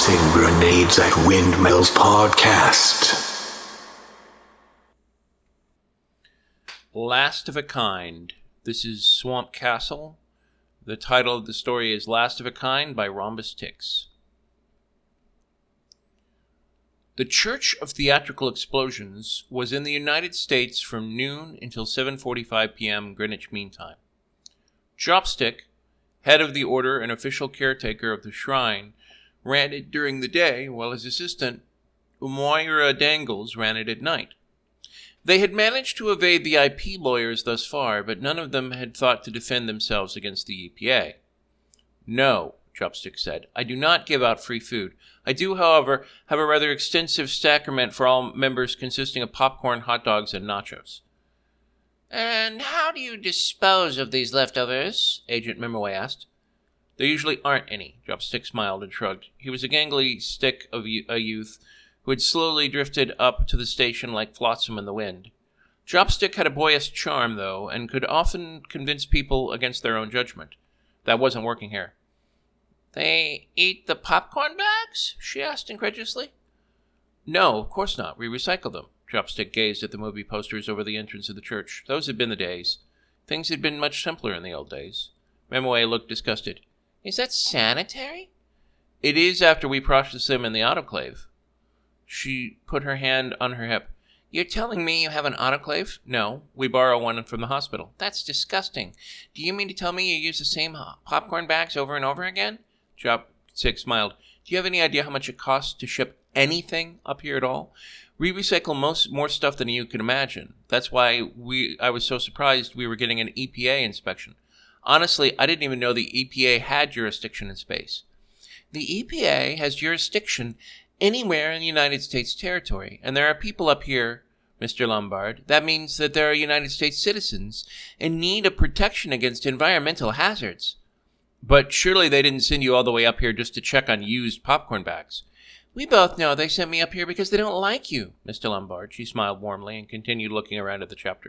Tossing Grenades at Windmills podcast. Last of a Kind. This is Swamp Castle. The title of the story is Last of a Kind by Rhombus Tix. The Church of Theatrical Explosions was in the United States from noon until 7:45 p.m. Greenwich Mean Time. Chopstick, head of the order and official caretaker of the shrine, ran it during the day, while his assistant, Moira Dangles, ran it at night. They had managed to evade the IP lawyers thus far, but none of them had thought to defend themselves against the EPA. "No," Chopstick said, "I do not give out free food. I do, however, have a rather extensive sacrament for all members consisting of popcorn, hot dogs, and nachos." "And how do you dispose of these leftovers?" Agent Mimoway asked. "There usually aren't any," Chopstick smiled and shrugged. He was a gangly stick of a youth who had slowly drifted up to the station like flotsam in the wind. Chopstick had a boyish charm, though, and could often convince people against their own judgment. That wasn't working here. "They eat the popcorn bags?" she asked incredulously. "No, of course not. We recycle them." Chopstick gazed at the movie posters over the entrance of the church. Those had been the days. Things had been much simpler in the old days. Mimoway looked disgusted. "Is that sanitary?" "It is after we process them in the autoclave." She put her hand on her hip. "You're telling me you have an autoclave?" "No, we borrow one from the hospital." "That's disgusting. Do you mean to tell me you use the same popcorn bags over and over again?" Chopstick smiled. "Do you have any idea how much it costs to ship anything up here at all? We recycle more stuff than you can imagine. That's why I was so surprised we were getting an EPA inspection. Honestly, I didn't even know the EPA had jurisdiction in space." "The EPA has jurisdiction anywhere in the United States territory, and there are people up here, Mr. Lombard. That means that there are United States citizens in need of protection against environmental hazards." "But surely they didn't send you all the way up here just to check on used popcorn bags." "We both know they sent me up here because they don't like you, Mr. Lombard." She smiled warmly and continued looking around at the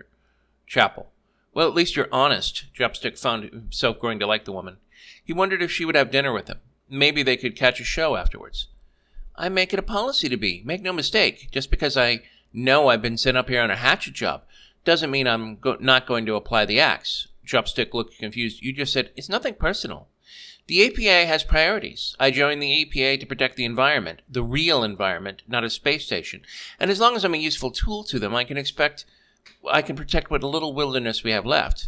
chapel. "Well, at least you're honest." Chopstick found himself growing to like the woman. He wondered if she would have dinner with him. Maybe they could catch a show afterwards. "I make it a policy to be. Make no mistake. Just because I know I've been sent up here on a hatchet job doesn't mean I'm not going to apply the axe." Chopstick looked confused. "You just said it's nothing personal. The EPA has priorities. I joined the EPA to protect the environment, the real environment, not a space station. And as long as I'm a useful tool to them, I can protect what little wilderness we have left."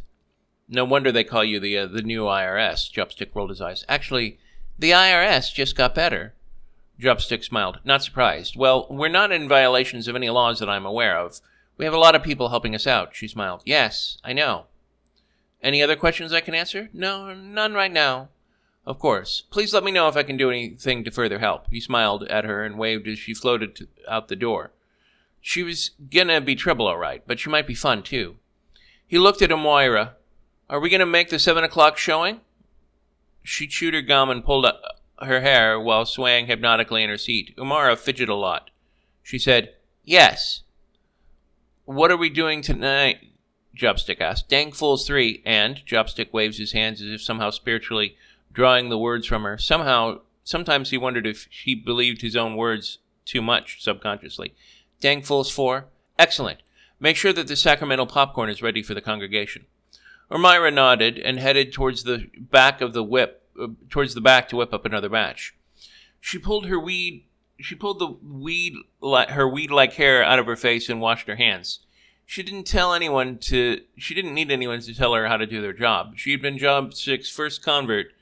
"No wonder they call you the new IRS." Chopstick rolled his eyes. "Actually, the IRS just got better." Chopstick smiled. "Not surprised. Well, we're not in violations of any laws that I'm aware of. We have a lot of people helping us out." She smiled. "Yes, I know." "Any other questions I can answer?" "No, none right now." "Of course. Please let me know if I can do anything to further help." He smiled at her and waved as she floated out the door. She was gonna be trouble, all right, but she might be fun, too. He looked at Moira. "Are we gonna make the 7 o'clock showing?" She chewed her gum and pulled her hair while swaying hypnotically in her seat. Umara fidgeted a lot. She said, "Yes." "What are we doing tonight?" Chopstick asked. "Dang Fools 3, and..." Chopstick waves his hands as if somehow spiritually drawing the words from her. Sometimes he wondered if he believed his own words too much, subconsciously. "Dang Fools 4? Excellent. Make sure that the sacramental popcorn is ready for the congregation." Umira nodded and headed towards the back to whip up another batch. She pulled her weed-like hair out of her face and washed her hands. She didn't need anyone to tell her how to do their job. She had been Chopstick's first convert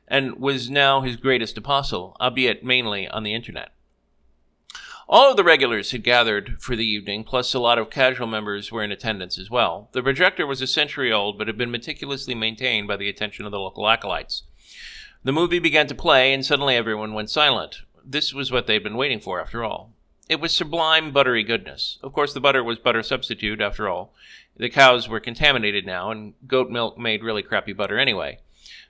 and was now his greatest apostle, albeit mainly on the internet. All of the regulars had gathered for the evening, plus a lot of casual members were in attendance as well. The projector was a century old, but had been meticulously maintained by the attention of the local acolytes. The movie began to play, and suddenly everyone went silent. This was what they'd been waiting for, after all. It was sublime, buttery goodness. Of course, the butter was butter substitute, after all. The cows were contaminated now, and goat milk made really crappy butter anyway.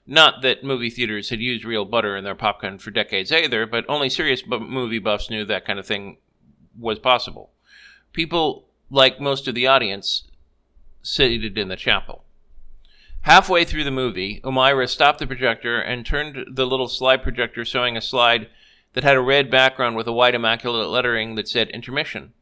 Not that movie theaters had used real butter in their popcorn for decades either, but only serious movie buffs knew that kind of thing was possible. People, like most of the audience, seated in the chapel. Halfway through the movie, Umira stopped the projector and turned the little slide projector showing a slide that had a red background with a white immaculate lettering that said intermission.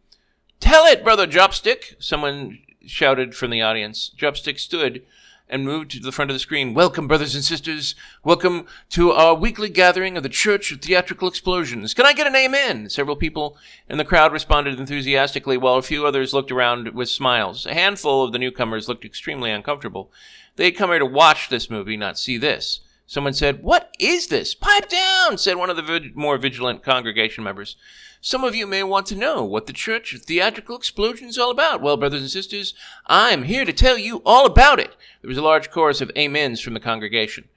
"Tell it, Brother Chopstick," someone shouted from the audience. Chopstick stood and moved to the front of the screen. "Welcome, brothers and sisters. Welcome to our weekly gathering of the Church of Theatrical Explosions. Can I get an amen?" Several people in the crowd responded enthusiastically, while a few others looked around with smiles. A handful of the newcomers looked extremely uncomfortable. They had come here to watch this movie, not see this. Someone said, "What is this?" "Pipe down," said one of the more vigilant congregation members. "Some of you may want to know what the Church of Theatrical Explosions is all about. Well, brothers and sisters, I'm here to tell you all about it." There was a large chorus of amens from the congregation.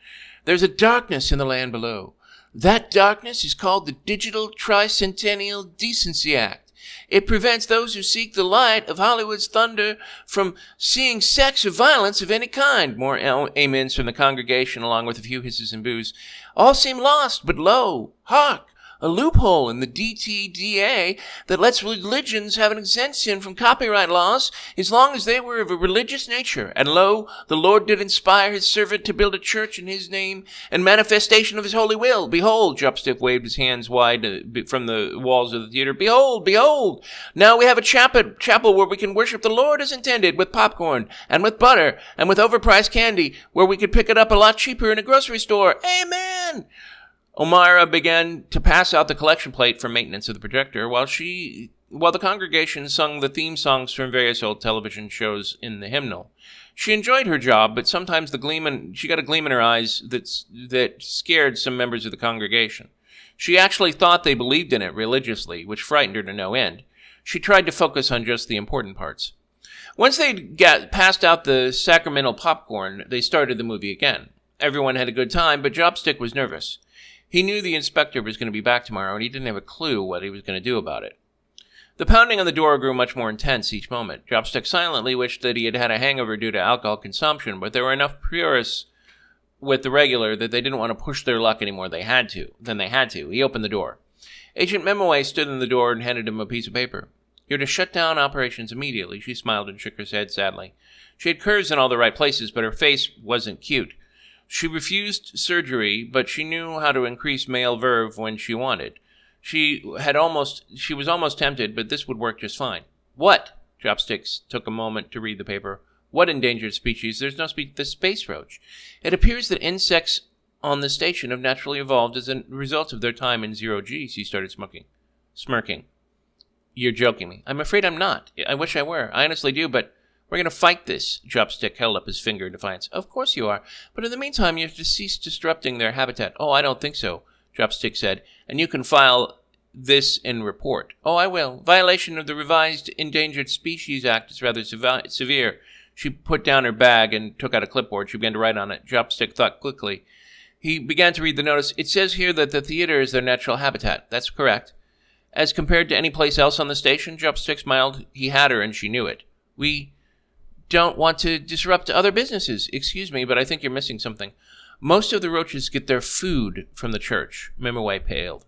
"There's a darkness in the land below. That darkness is called the Digital Tricentennial Decency Act. It prevents those who seek the light of Hollywood's thunder from seeing sex or violence of any kind." More amens from the congregation, along with a few hisses and boos. "All seem lost, but lo, hark! A loophole in the DTDA that lets religions have an exemption from copyright laws as long as they were of a religious nature. And lo, the Lord did inspire his servant to build a church in his name and manifestation of his holy will. Behold," Chopstick waved his hands wide from the walls of the theater. "Behold, behold! Now we have a chapel where we can worship the Lord as intended, with popcorn and with butter and with overpriced candy, where we could pick it up a lot cheaper in a grocery store. Amen!" O'Mara began to pass out the collection plate for maintenance of the projector while the congregation sung the theme songs from various old television shows in the hymnal. She enjoyed her job, but sometimes she got a gleam in her eyes that scared some members of the congregation. She actually thought they believed in it religiously, which frightened her to no end. She tried to focus on just the important parts. Once they'd passed out the sacramental popcorn, they started the movie again. Everyone had a good time, but Chopstick was nervous. He knew the inspector was going to be back tomorrow, and he didn't have a clue what he was going to do about it. The pounding on the door grew much more intense each moment. Chopstick silently wished that he had had a hangover due to alcohol consumption, but there were enough purists with the regular that they didn't want to push their luck any more than they had to. He opened the door. Agent Memaway stood in the door and handed him a piece of paper. "You're to shut down operations immediately." She smiled and shook her head sadly. She had curves in all the right places, but her face wasn't cute. She refused surgery, but she knew how to increase male verve when she wanted. She was almost tempted, but this would work just fine. "What?" Chopsticks took a moment to read the paper. "What endangered species? There's no the space roach. It appears that insects on the station have naturally evolved as a result of their time in zero G." She started smirking. "You're joking me." "I'm afraid I'm not. I wish I were. I honestly do, but we're going to fight this." Chopstick held up his finger in defiance. "Of course you are. But in the meantime, you have to cease disrupting their habitat." "Oh, I don't think so," Chopstick said. "And you can file this in report." "Oh, I will. Violation of the revised Endangered Species Act is rather severe." She put down her bag and took out a clipboard. She began to write on it. Chopstick thought quickly. He began to read the notice. "It says here that the theater is their natural habitat." "That's correct." "As compared to any place else on the station?" Chopstick smiled. He had her, and she knew it. "We don't want to disrupt other businesses." "Excuse me, but I think you're missing something. Most of the roaches get their food from the church." Memaway paled.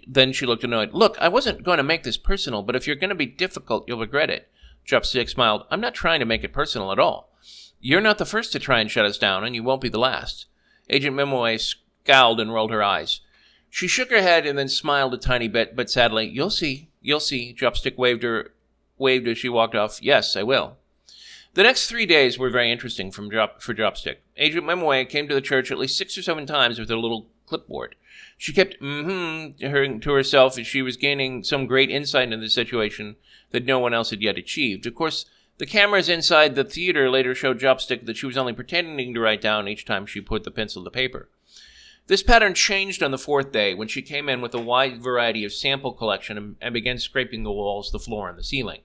Then she looked annoyed. "Look, I wasn't going to make this personal, but if you're going to be difficult, you'll regret it." Chopstick smiled. "I'm not trying to make it personal at all. You're not the first to try and shut us down, and you won't be the last." Agent Memaway scowled and rolled her eyes. She shook her head and then smiled a tiny bit, but sadly. You'll see. Chopstick waved as she walked off. "Yes, I will." The next 3 days were very interesting for Chopstick. Agent Memaway came to the church at least 6 or 7 times with her little clipboard. She kept to herself as she was gaining some great insight into the situation that no one else had yet achieved. Of course, the cameras inside the theater later showed Chopstick that she was only pretending to write down each time she put the pencil to paper. This pattern changed on the 4th day when she came in with a wide variety of sample collection and began scraping the walls, the floor, and the ceiling.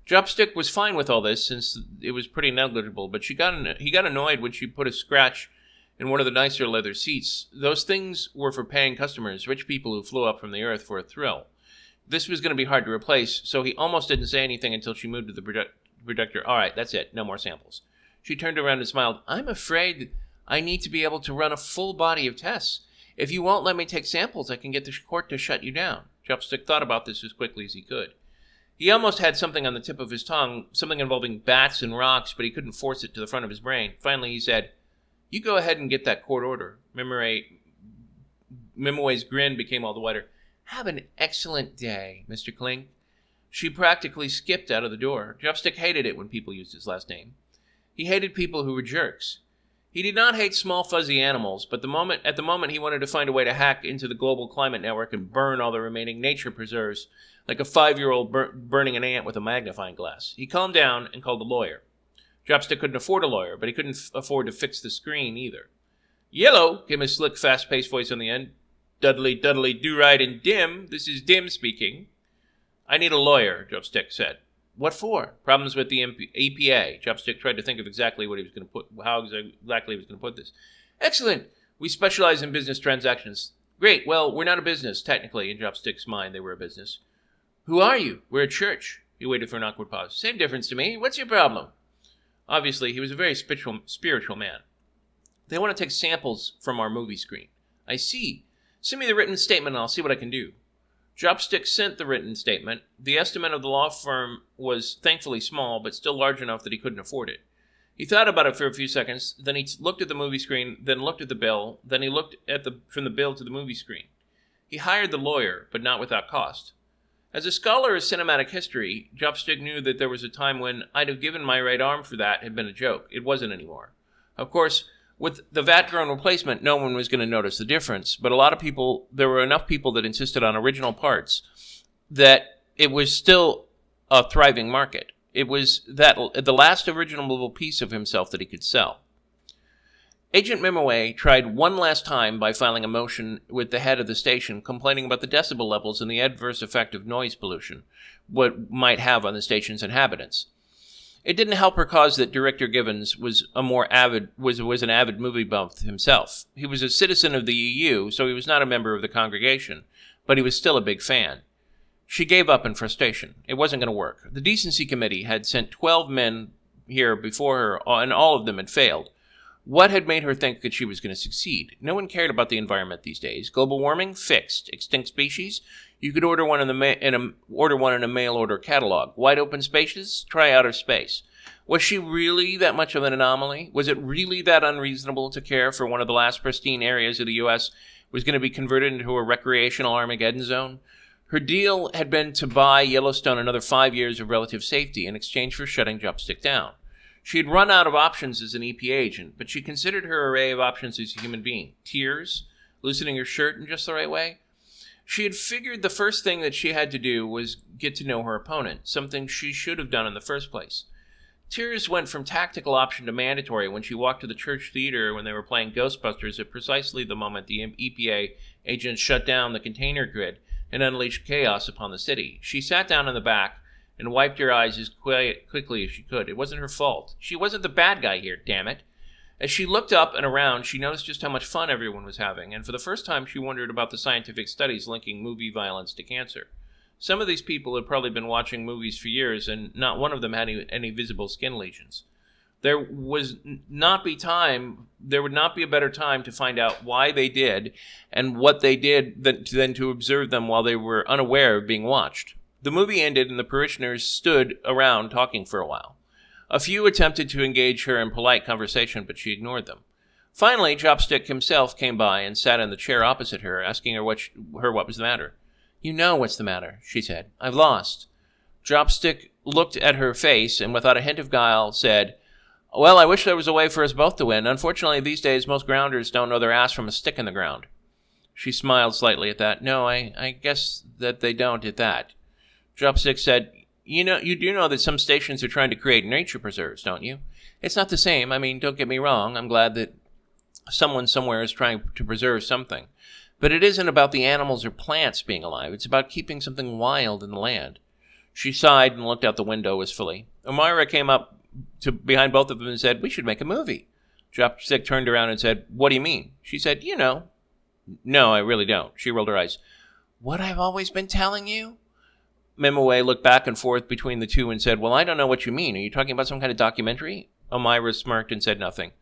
Chopstick was fine with all this since it was pretty negligible, but he got annoyed when she put a scratch in one of the nicer leather seats. Those things were for paying customers, rich people who flew up from the earth for a thrill. This was going to be hard to replace, so he almost didn't say anything until she moved to the projector. "All right, that's it. No more samples." She turned around and smiled. "I'm afraid I need to be able to run a full body of tests. If you won't let me take samples, I can get the court to shut you down." Chopstick thought about this as quickly as he could. He almost had something on the tip of his tongue, something involving bats and rocks, but he couldn't force it to the front of his brain. Finally, he said, "You go ahead and get that court order." Memaway Mimway's grin became all the wider. "Have an excellent day, Mr. Klink." She practically skipped out of the door. Chopstick hated it when people used his last name. He hated people who were jerks. He did not hate small fuzzy animals, but at the moment he wanted to find a way to hack into the global climate network and burn all the remaining nature preserves, like a 5-year-old burning an ant with a magnifying glass. He calmed down and called a lawyer. Chopstick couldn't afford a lawyer, but he couldn't afford to fix the screen either. "Yellow," came a slick, fast-paced voice on the end. "Dudley, do-right, and Dim. This is Dim speaking." "I need a lawyer," Chopstick said. "What for?" "Problems with the EPA. Chopstick tried to think of exactly what he was going to put, how exactly he was going to put this. "Excellent. We specialize in business transactions." "Great. Well, we're not a business, technically." In Chopstick's mind, they were a business. "Who are you?" "We're a church." He waited for an awkward pause. "Same difference to me. What's your problem?" Obviously, he was a very spiritual man. "They want to take samples from our movie screen." "I see. Send me the written statement and I'll see what I can do." Chopstick sent the written statement. The estimate of the law firm was thankfully small, but still large enough that he couldn't afford it. He thought about it for a few seconds, then he looked at the movie screen, then looked at the bill, then he looked at from the bill to the movie screen. He hired the lawyer, but not without cost. As a scholar of cinematic history, Chopstick knew that there was a time when "I'd have given my right arm for that" had been a joke. It wasn't anymore. Of course, with the vat-grown replacement, no one was going to notice the difference, but there were enough people that insisted on original parts that it was still a thriving market. It was the last original piece of himself that he could sell. Agent Mimaway tried one last time by filing a motion with the head of the station complaining about the decibel levels and the adverse effect of noise pollution might have on the station's inhabitants. It didn't help her cause that Director Givens was an avid movie buff himself. He was a citizen of the EU, so he was not a member of the congregation, but he was still a big fan. She gave up in frustration. It wasn't going to work. The Decency Committee had sent 12 men here before her, and all of them had failed. What had made her think that she was going to succeed? No one cared about the environment these days. Global warming? Fixed. Extinct species? You could order one in a mail order catalog. Wide open spaces? Try outer space. Was she really that much of an anomaly? Was it really that unreasonable to care for one of the last pristine areas of the U.S. was going to be converted into a recreational Armageddon zone? Her deal had been to buy Yellowstone another 5 years of relative safety in exchange for shutting Chopstick down. She had run out of options as an EPA agent, but she considered her array of options as a human being. Tears? Loosening her shirt in just the right way? She had figured the first thing that she had to do was get to know her opponent, something she should have done in the first place. Tears went from tactical option to mandatory when she walked to the church theater when they were playing Ghostbusters at precisely the moment the EPA agents shut down the container grid and unleashed chaos upon the city. She sat down in the back and wiped her eyes as quickly as she could. It wasn't her fault. She wasn't the bad guy here, damn it. As she looked up and around, she noticed just how much fun everyone was having, and for the first time she wondered about the scientific studies linking movie violence to cancer. Some of these people had probably been watching movies for years, and not one of them had any visible skin lesions. There would not be a better time to find out why they did and what they did than to observe them while they were unaware of being watched. The movie ended and the parishioners stood around talking for a while. A few attempted to engage her in polite conversation, but she ignored them. Finally, Chopstick himself came by and sat in the chair opposite her, asking her what was the matter. "You know what's the matter," she said. "I've lost." Chopstick looked at her face and without a hint of guile said, "Well, I wish there was a way for us both to win. Unfortunately, these days, most grounders don't know their ass from a stick in the ground." She smiled slightly at that. "No, I guess that they don't at that." Chopstick said, You do know that some stations are trying to create nature preserves, don't you? It's not the same. I mean, don't get me wrong. I'm glad that someone somewhere is trying to preserve something. But it isn't about the animals or plants being alive. It's about keeping something wild in the land. She sighed and looked out the window wistfully. Elmira came up to behind both of them and said, "We should make a movie." Chopstick turned around and said, "What do you mean?" She said, "You know." "No, I really don't." She rolled her eyes. "What I've always been telling you?" Mimaway looked back and forth between the two and said, "Well, I don't know what you mean. Are you talking about some kind of documentary?" Elmira smirked and said nothing.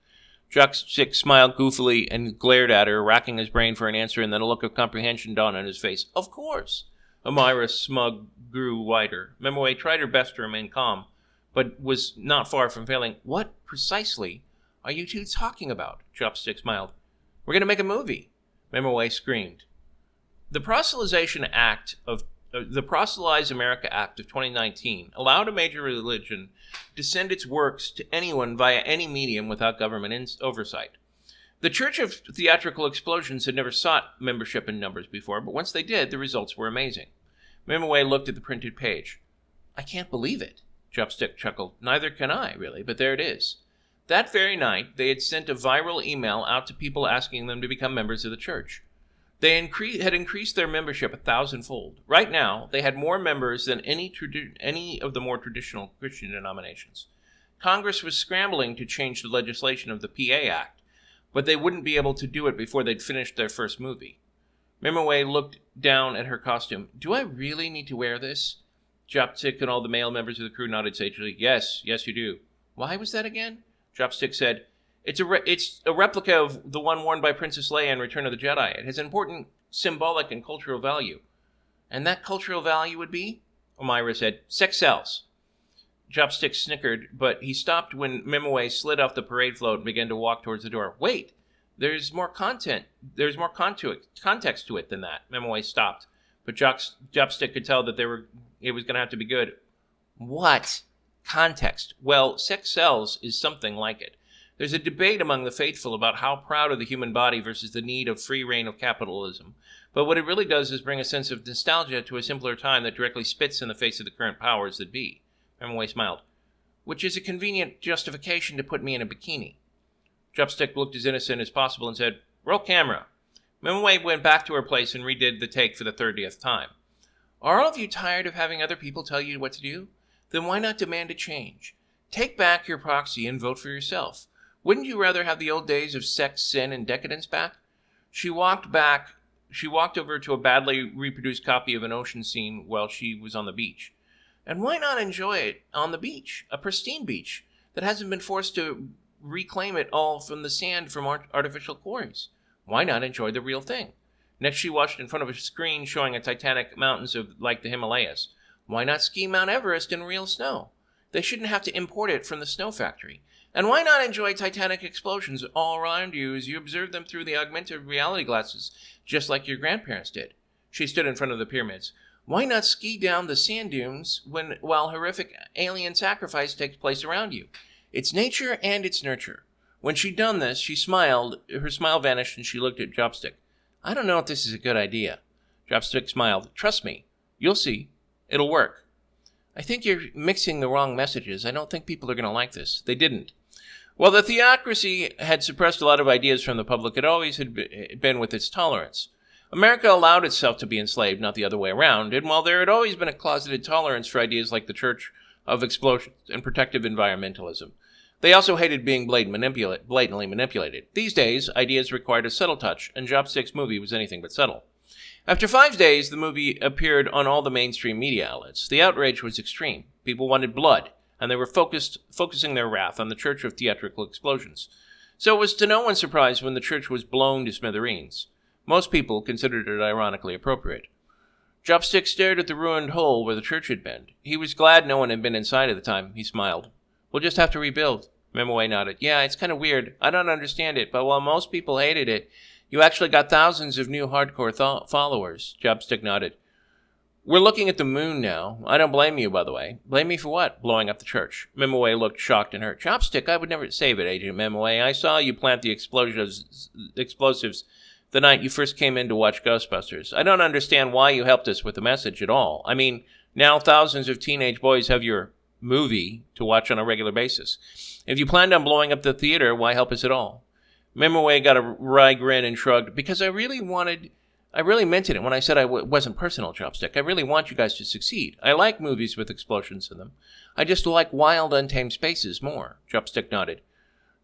Chopstick smiled goofily and glared at her, racking his brain for an answer, and then a look of comprehension dawned on his face. "Of course." Elmira's smug grew wider. Mimaway tried her best to remain calm, but was not far from failing. "What precisely are you two talking about?" Chopstick smiled. "We're going to make a movie." Memoway screamed. The Proselytize America Act of 2019 allowed a major religion to send its works to anyone via any medium without government oversight. The Church of Theatrical Explosions had never sought membership in numbers before, but once they did, the results were amazing. Memoway looked at the printed page. I can't believe it. Chopstick chuckled. Neither can I, really, but there it is. That very night, they had sent a viral email out to people asking them to become members of the church. They had increased their membership 1,000-fold. Right now, they had more members than any of the more traditional Christian denominations. Congress was scrambling to change the legislation of the PA Act, but they wouldn't be able to do it before they'd finished their first movie. Memoway looked down at her costume. Do I really need to wear this? Chopstick and all the male members of the crew nodded sagely. Yes, you do. Why was that again? Chopstick said, It's a replica of the one worn by Princess Leia in Return of the Jedi. It has important symbolic and cultural value. And that cultural value would be? Omira said, sex sells. Chopstick snickered, but he stopped when Memoway slid off the parade float and began to walk towards the door. Wait, there's more context to it than that. Memoway stopped, but Chopstick could tell that it was going to have to be good. What? Context. Well, sex sells is something like it. There's a debate among the faithful about how proud of the human body versus the need of free reign of capitalism. But what it really does is bring a sense of nostalgia to a simpler time that directly spits in the face of the current powers that be. Memoway smiled. Which is a convenient justification to put me in a bikini. Chopstick looked as innocent as possible and said, Roll camera. Memoway went back to her place and redid the take for the 30th time. Are all of you tired of having other people tell you what to do? Then why not demand a change? Take back your proxy and vote for yourself. Wouldn't you rather have the old days of sex, sin, and decadence back? She walked over to a badly reproduced copy of an ocean scene while she was on the beach. And why not enjoy it on the beach, a pristine beach that hasn't been forced to reclaim it all from the sand from artificial quarries? Why not enjoy the real thing? Next, she watched in front of a screen showing a titanic mountains like the Himalayas. Why not ski Mount Everest in real snow? They shouldn't have to import it from the snow factory. And why not enjoy titanic explosions all around you as you observe them through the augmented reality glasses, just like your grandparents did? She stood in front of the pyramids. Why not ski down the sand dunes while horrific alien sacrifice takes place around you? It's nature and it's nurture. When she'd done this, she smiled. Her smile vanished and she looked at Chopstick. I don't know if this is a good idea. Chopstick smiled. Trust me. You'll see. It'll work. I think you're mixing the wrong messages. I don't think people are going to like this. They didn't. While the theocracy had suppressed a lot of ideas from the public, it always had been with its tolerance. America allowed itself to be enslaved, not the other way around, and while there had always been a closeted tolerance for ideas like the Church of Explosions and protective environmentalism, they also hated being blatantly manipulated. These days, ideas required a subtle touch, and Chopstick's movie was anything but subtle. After 5 days, the movie appeared on all the mainstream media outlets. The outrage was extreme. People wanted blood, and they were focusing their wrath on the Church of Theatrical Explosions. So it was to no one's surprise when the church was blown to smithereens. Most people considered it ironically appropriate. Chopstick stared at the ruined hole where the church had been. He was glad no one had been inside at the time. He smiled. We'll just have to rebuild. Memoway nodded. Yeah, it's kind of weird. I don't understand it, but while most people hated it, you actually got thousands of new hardcore followers. Chopstick nodded. We're looking at the moon now. I don't blame you, by the way. Blame me for what? Blowing up the church. Memoway looked shocked and hurt. Chopstick, I would never save it, Agent Memoway. I saw you plant the explosives the night you first came in to watch Ghostbusters. I don't understand why you helped us with the message at all. I mean, now thousands of teenage boys have your movie to watch on a regular basis. If you planned on blowing up the theater, why help us at all? Memoway got a wry grin and shrugged. Because I really meant it when I said it wasn't personal, Chopstick. I really want you guys to succeed. I like movies with explosions in them. I just like wild, untamed spaces more. Chopstick nodded.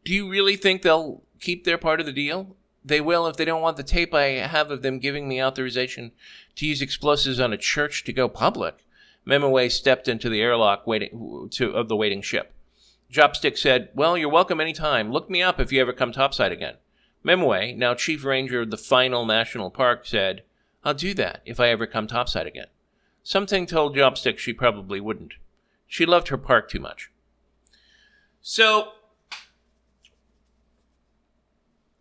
Do you really think they'll keep their part of the deal? They will if they don't want the tape I have of them giving me authorization to use explosives on a church to go public. Memoway stepped into the airlock of the waiting ship. Chopstick said, Well, you're welcome any time. Look me up if you ever come topside again. Memoway, now chief ranger of the final national park, said, I'll do that if I ever come topside again. Something told Chopstick she probably wouldn't. She loved her park too much. So,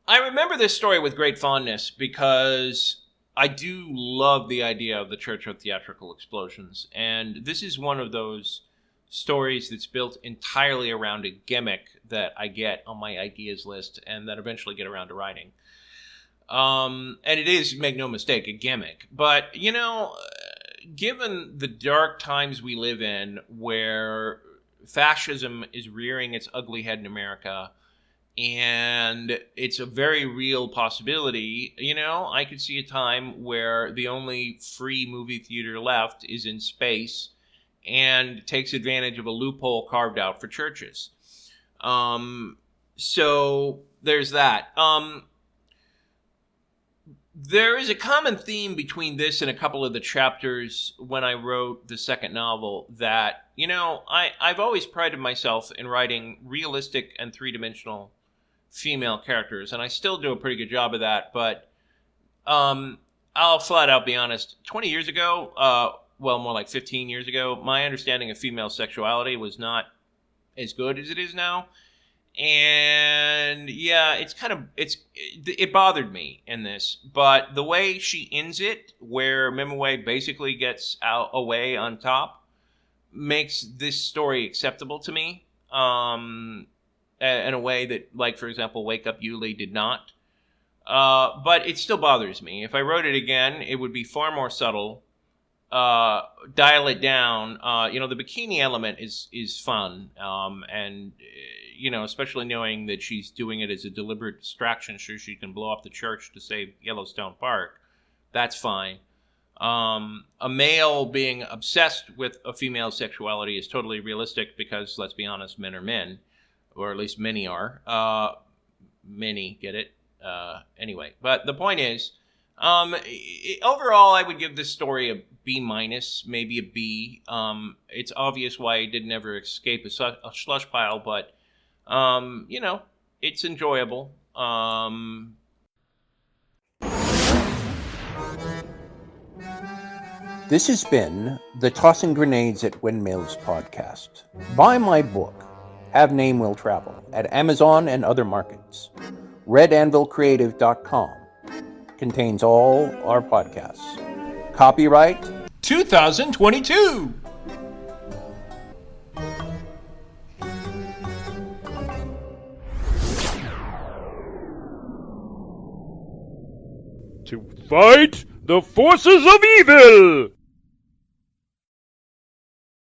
I remember this story with great fondness because I do love the idea of the Church of Theatrical Explosions. And this is one of those stories that's built entirely around a gimmick that I get on my ideas list and that eventually get around to writing. And it is, make no mistake, a gimmick. But, given the dark times we live in where fascism is rearing its ugly head in America, and it's a very real possibility, I could see a time where the only free movie theater left is in space and takes advantage of a loophole carved out for churches. So there's that. There is a common theme between this and a couple of the chapters when I wrote the second novel that, I've always prided myself in writing realistic and three-dimensional female characters, and I still do a pretty good job of that, but I'll flat out be honest. 20 years ago, more like 15 years ago, my understanding of female sexuality was not as good as it is now. And yeah, it bothered me in this, but the way she ends it, where Mimaway basically gets away on top, makes this story acceptable to me, in a way that, like, for example, Wake Up Yuli did not. But it still bothers me. If I wrote it again, it would be far more subtle. Dial it down. The bikini element is fun, and especially knowing that she's doing it as a deliberate distraction so she can blow up the church to save Yellowstone Park. That's fine. A male being obsessed with a female sexuality is totally realistic because, let's be honest, men are men, or at least many are. Many get it. Anyway, but the point is, overall, I would give this story a B-, maybe a B. It's obvious why it didn't ever escape a slush pile, but, it's enjoyable. This has been the Tossing Grenades at Windmills podcast. Buy my book, Have Name Will Travel, at Amazon and other markets. RedAnvilCreative.com contains all our podcasts. Copyright 2022! To fight the forces of evil!